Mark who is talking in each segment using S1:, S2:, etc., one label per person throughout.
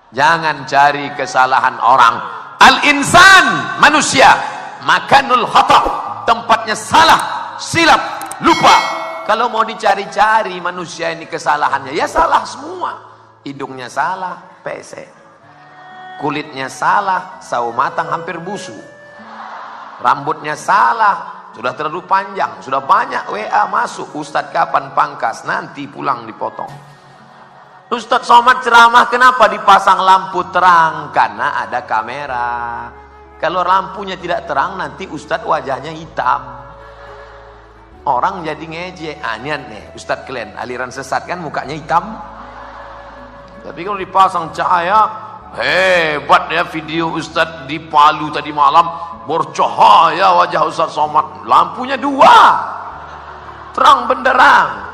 S1: Jangan cari kesalahan orang. Al-insan, manusia, makanul khata', tempatnya salah, silap, lupa. Kalau mau dicari-cari manusia ini kesalahannya, ya salah semua. Hidungnya salah, pesek. Kulitnya salah, sawo matang hampir busuk. Rambutnya salah, sudah terlalu panjang, sudah banyak WA masuk. Ustadz kapan pangkas? Nanti pulang dipotong. Ustadz Somad ceramah, kenapa dipasang lampu terang? Karena ada kamera. Kalau lampunya tidak terang, nanti Ustadz wajahnya hitam. Orang jadi ngejek. Anian nih Ustadz kalian aliran sesat kan mukanya hitam. Tapi kalau dipasang cahaya, hebat ya video Ustadz di Palu tadi malam, bercahaya wajah Ustadz Somad, lampunya 2, terang benderang.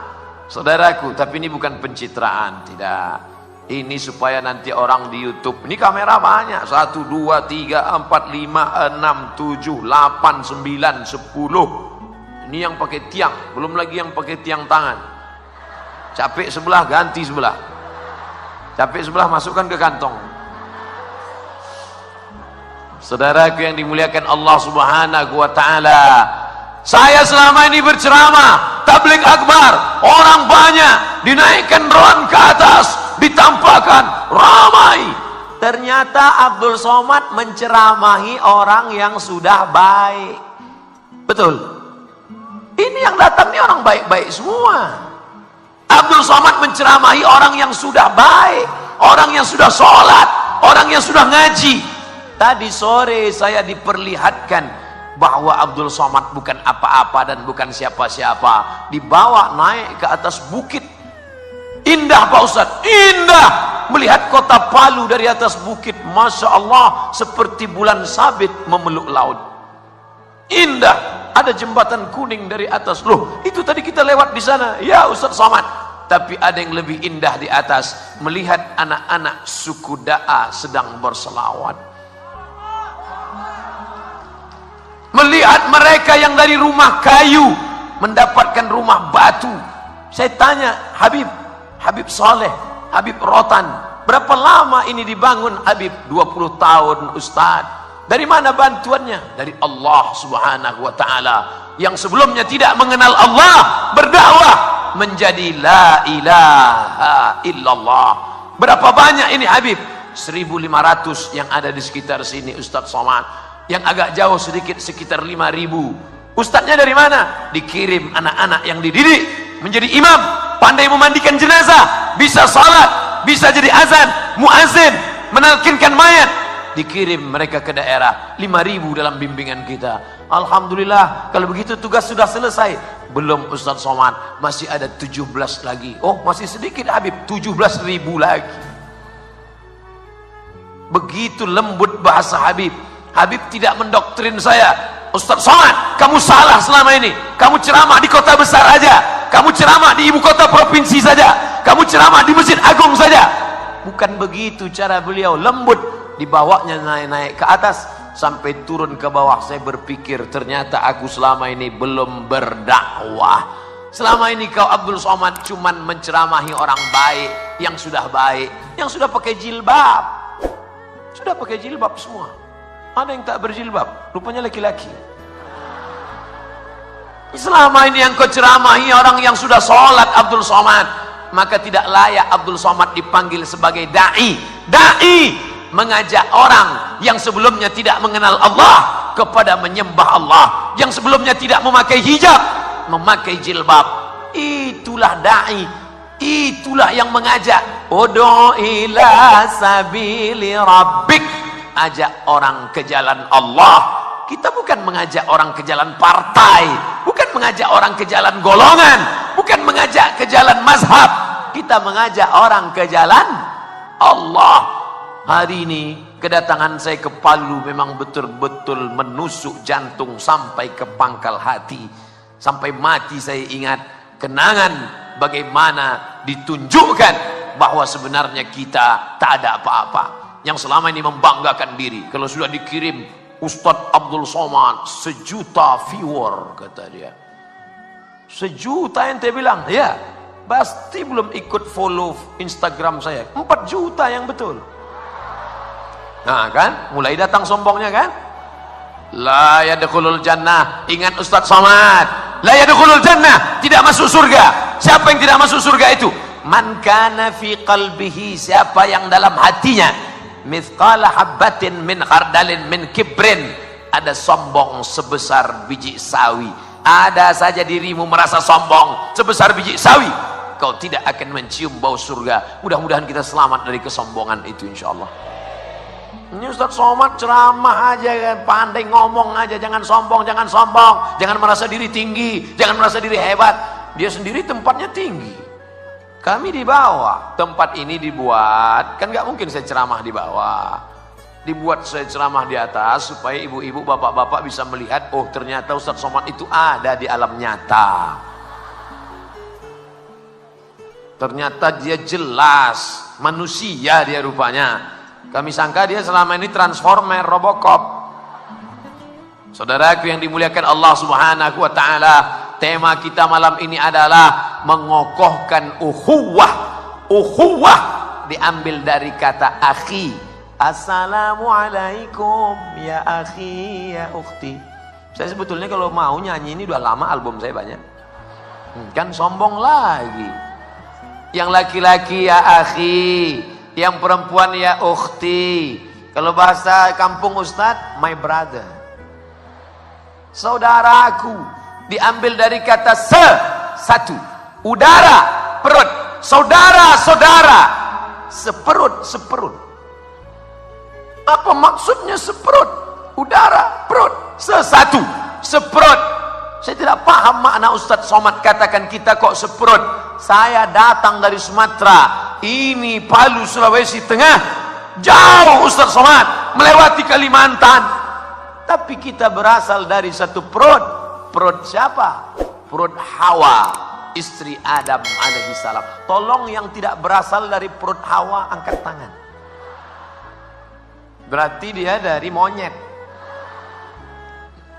S1: Saudaraku, tapi ini bukan pencitraan, tidak. Ini supaya nanti orang di YouTube, ini kamera banyak, 1, 2, 3, 4, 5, 6, 7, 8, 9, 10. Ini yang pakai tiang, belum lagi yang pakai tiang tangan. Capek sebelah, ganti sebelah. Capek sebelah, masukkan ke kantong. Saudaraku yang dimuliakan Allah Subhanahu wa ta'ala, saya selama ini berceramah, tabligh akbar, orang banyak, dinaikkan drone ke atas, ditampakkan, ramai. Ternyata Abdul Somad menceramahi orang yang sudah baik. Betul. Ini yang datang ini orang baik-baik semua. Abdul Somad menceramahi orang yang sudah baik, orang yang sudah sholat, orang yang sudah ngaji. Tadi sore saya diperlihatkan bahwa Abdul Somad bukan apa-apa dan bukan siapa-siapa. Dibawa naik ke atas bukit. Indah Pak Ustadz, indah melihat kota Palu dari atas bukit. Masya Allah, seperti bulan sabit memeluk laut. Indah. Ada jembatan kuning dari atas. Loh, itu tadi kita lewat di sana. Ya Ustadz Somad. Tapi ada yang lebih indah di atas, melihat anak-anak suku Da'a sedang berselawat. Melihat mereka yang dari rumah kayu mendapatkan rumah batu. Saya tanya, Habib Saleh, Habib Rotan, berapa lama ini dibangun Habib? 20 tahun Ustadz. Dari mana bantuannya? Dari Allah Subhanahu wa ta'ala, yang sebelumnya tidak mengenal Allah, berdakwah menjadi la ilaha illallah. Berapa banyak ini Habib? 1.500 yang ada di sekitar sini Ustadz Somad. Yang agak jauh sedikit sekitar 5.000. Ustadznya dari mana? Dikirim anak-anak yang dididik menjadi imam, pandai memandikan jenazah, bisa salat, bisa jadi azan, muazin, menalkinkan mayat. Dikirim mereka ke daerah, 5.000 dalam bimbingan kita. Alhamdulillah, kalau begitu tugas sudah selesai. Belum Ustadz Somad, masih ada 17 lagi. Oh, masih sedikit Habib, 17.000 lagi. Begitu lembut bahasa Habib. Habib tidak mendoktrin saya. Ustadz Somad, kamu salah selama ini. Kamu ceramah di kota besar aja. Kamu ceramah di ibu kota provinsi saja. Kamu ceramah di Masjid Agung saja. Bukan begitu cara beliau, lembut. Dibawanya naik-naik ke atas sampai turun ke bawah. Saya berpikir ternyata aku selama ini belum berdakwah. Selama ini kau Abdul Somad cuman menceramahi orang baik, yang sudah baik, yang sudah pakai jilbab. Sudah pakai jilbab semua. Ada yang tak berjilbab, rupanya laki-laki. Selama ini yang kau ceramahi orang yang sudah sholat Abdul Somad, maka tidak layak Abdul Somad dipanggil sebagai da'i. Da'i mengajak orang yang sebelumnya tidak mengenal Allah kepada menyembah Allah, yang sebelumnya tidak memakai hijab memakai jilbab. Itulah da'i, itulah yang mengajak. Ud'u ila sabili rabbik, ajak orang ke jalan Allah. Kita bukan mengajak orang ke jalan partai, bukan mengajak orang ke jalan golongan, bukan mengajak ke jalan mazhab. Kita mengajak orang ke jalan Allah. Hari ini kedatangan saya ke Palu memang betul-betul menusuk jantung sampai ke pangkal hati. Sampai mati saya ingat kenangan bagaimana ditunjukkan bahwa sebenarnya kita tak ada apa-apa. Yang selama ini membanggakan diri, kalau sudah dikirim Ustadz Abdul Somad 1 juta viewer, kata dia. 1 juta ente bilang? Ya, pasti belum ikut follow Instagram saya. 4 juta yang betul. Nah kan, mulai datang sombongnya kan. La yadkhulul jannah, ingat Ustaz Somad, la yadkhulul jannah, tidak masuk surga. Siapa yang tidak masuk surga itu? Man kana fi qalbihi, siapa yang dalam hatinya mithqala habbatin min khardalin min kibrin, ada sombong sebesar biji sawi. Ada saja dirimu merasa sombong sebesar biji sawi, kau tidak akan mencium bau surga. Mudah-mudahan kita selamat dari kesombongan itu insyaallah. Ini Ustaz Somad ceramah aja kan, pandai ngomong aja, jangan sombong, jangan sombong, jangan merasa diri tinggi, jangan merasa diri hebat. Dia sendiri tempatnya tinggi, kami di bawah. Tempat ini dibuat, kan nggak mungkin saya ceramah di bawah, dibuat saya ceramah di atas supaya ibu-ibu, bapak-bapak bisa melihat, oh ternyata Ustaz Somad itu ada di alam nyata. Ternyata dia jelas manusia, dia rupanya. Kami sangka dia selama ini transformer, Robocop. Saudaraku yang dimuliakan Allah Subhanahu wa taala, tema kita malam ini adalah mengokohkan ukhuwah. Ukhuwah diambil dari kata akhi. Assalamualaikum ya akhi ya ukhti. Saya sebetulnya kalau mau nyanyi ini udah lama, album saya banyak. Kan sombong lagi. Yang laki-laki ya akhi, yang perempuan ya ukhti. Kalau bahasa kampung Ustadz, my brother, saudaraku. Diambil dari kata satu, udara, perut, saudara, saudara, seperut, seperut. Apa maksudnya seperut? Udara, perut, sesatu, seperut. Saya tidak paham makna Ustadz Somad katakan kita kok seperut. Saya datang dari Sumatera, ini Palu, Sulawesi Tengah, jauh Ustaz Somad, melewati Kalimantan, tapi kita berasal dari satu perut. Perut siapa? Perut Hawa, istri Adam alaihissalam. Tolong yang tidak berasal dari perut Hawa angkat tangan. Berarti dia dari monyet.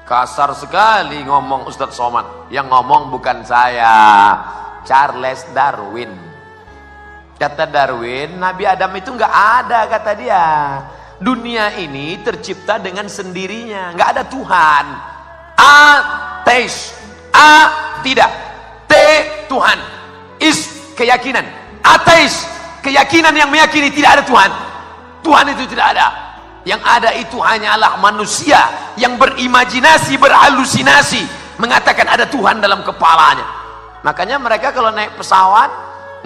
S1: Kasar sekali ngomong Ustaz Somad. Yang ngomong bukan saya, Charles Darwin. Kata Darwin, Nabi Adam itu nggak ada, kata dia. Dunia ini tercipta dengan sendirinya, nggak ada Tuhan. Ateis, a tidak, t Tuhan, is keyakinan. Ateis, keyakinan yang meyakini tidak ada Tuhan. Tuhan itu tidak ada. Yang ada itu hanyalah manusia yang berimajinasi, berhalusinasi, mengatakan ada Tuhan dalam kepalanya. Makanya mereka kalau naik pesawat,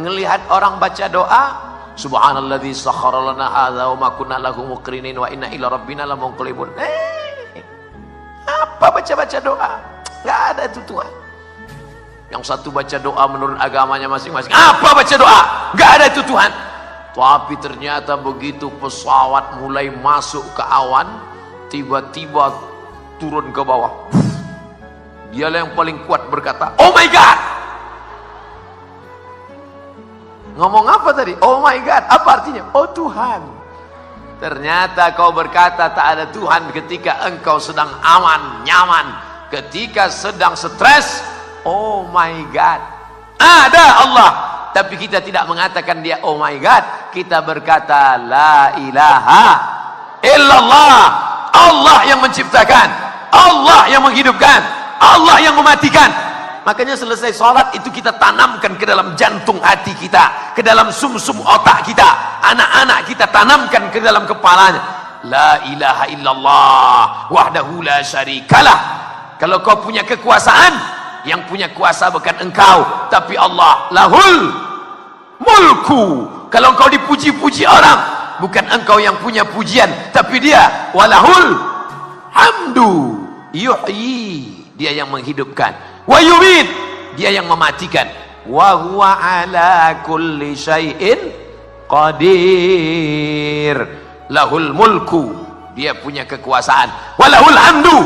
S1: ngelihat orang baca doa, subhanalladzi sakhkhara lana hadza wa ma kunna lahu muqrinin wa inna ila rabbina lamunqalibun. Apa baca-baca doa? Enggak ada itu Tuhan. Yang satu baca doa menurut agamanya masing-masing. Apa baca doa? Enggak ada itu Tuhan. Tapi ternyata begitu pesawat mulai masuk ke awan, tiba-tiba turun ke bawah. Dialah yang paling kuat berkata, oh my God. Ngomong apa tadi? Oh my God. Apa artinya? Oh Tuhan. Ternyata kau berkata tak ada Tuhan ketika engkau sedang aman, nyaman. Ketika sedang stres, oh my God. Ada Allah. Tapi kita tidak mengatakan dia oh my God. Kita berkata la ilaha illallah. Allah yang menciptakan, Allah yang menghidupkan, Allah yang mematikan. Makanya selesai sholat itu kita tanamkan ke dalam jantung hati kita, ke dalam sumsum otak kita. Anak-anak kita tanamkan ke dalam kepalanya. La ilaha illallah wahdahu la syarikalah. Kalau kau punya kekuasaan, yang punya kuasa bukan engkau, tapi Allah. Lahul mulku. Kalau engkau dipuji-puji orang, bukan engkau yang punya pujian, tapi dia. Walahul hamdu. Yuhyi, dia yang menghidupkan. Wa yumit, dia yang mematikan. Wa huwa ala kulli syai'in qadir. Lahul mulku, dia punya kekuasaan. Walahul hamdu,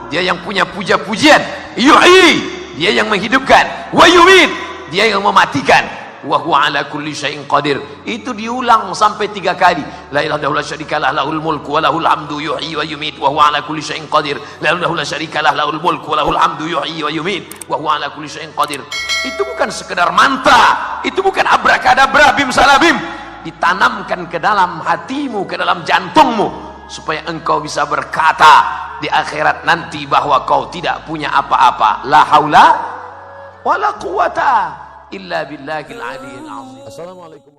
S1: dia yang punya puja-pujian. Yuhyi, dia yang menghidupkan. Wa yumit, dia yang mematikan. Wa huwa ala kulli syai'in qadir. Itu diulang sampai 3 kali. La ilaha illallah syarikalah lahul mulku wa lahul hamdu yuhyi wa yumit wa huwa ala kulli syai'in qadir. La ilaha illallah syarikalah lahul mulku wa lahul hamdu yuhyi wa yumit wa huwa ala kulli syai'in qadir. Itu bukan sekedar mantra, itu bukan abrakadabra bim salabim. ditanamkan ke dalam hatimu, ke dalam jantungmu, supaya engkau bisa berkata di akhirat nanti bahwa kau tidak punya apa-apa. La haula wala quwata illa billahil aliyyil azim. Assalamualaikum.